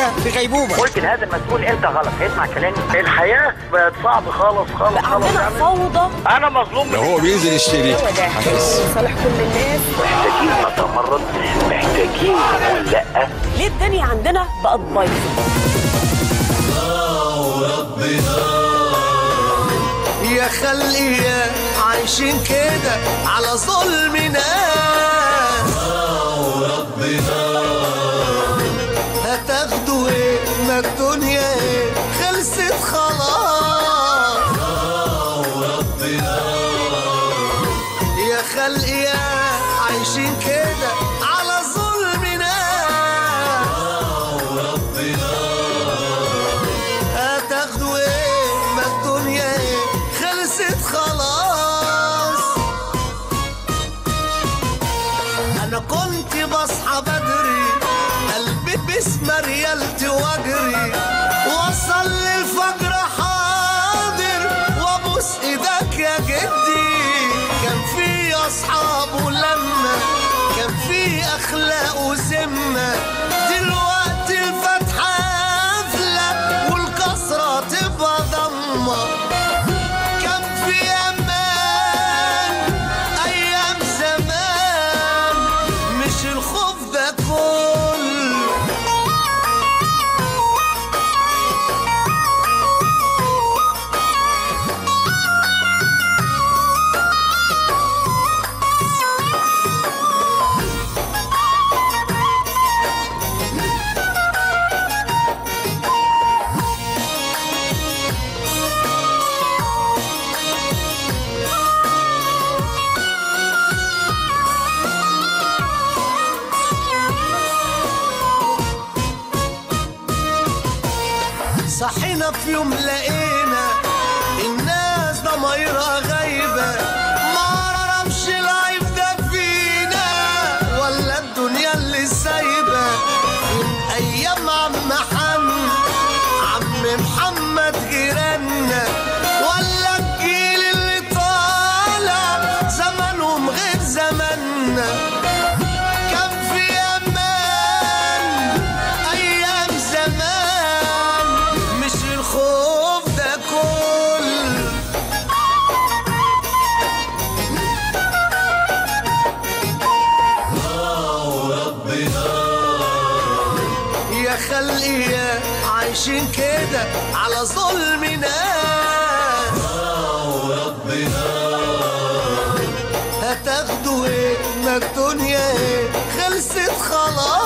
كده في غيبوبه. قلت لهذا المسؤول انت غلط، اسمع كلامي. الحياه بقت صعبه خالص خالص خالص. عندنا فوضى. انا مظلوم. لو هو بينزل يشتري هحس. صالح كل الناس. محتاجين نتمرد، محتاجين نقول لا. ليه الدنيا عندنا بقت بايظه؟ يا خلقي عايشين كده على ظلم ناس. هتاخدوا ايه؟ ما الدنيا ايه؟ خلصت خلاص. يا خلقي عايشين كده على ظلم ناس. هتاخدوا ايه؟ ما الدنيا ايه؟ خلصت خلاص. انا كنت بصحى بدري، قلبي باسم ريالتي واجري، واصلي الفجر حاضر وابوس ايدك يا جدي. كان في اصحاب ولما كان في اخلاق وذمه، دلوقتي الفتحه قافله والكسره تبقى ضمه. كان في امان ايام زمان، مش الخوف ده كله. صحينا في يوم لقينا الناس ضمايرها غايبة، ما عرفش العيب ده فينا ولا الدنيا اللي سايبة. من أيام عم محمد جيراننا، ولا الجيل اللي طالع زمانهم غير زماننا. كان في أمان أيام زمان، مش الخوف ده كله. يا خلقي عايشين كده على ظلم ناس. هتاخدوا ايه؟ ما الدنيا ايه؟ خلصت خلاص.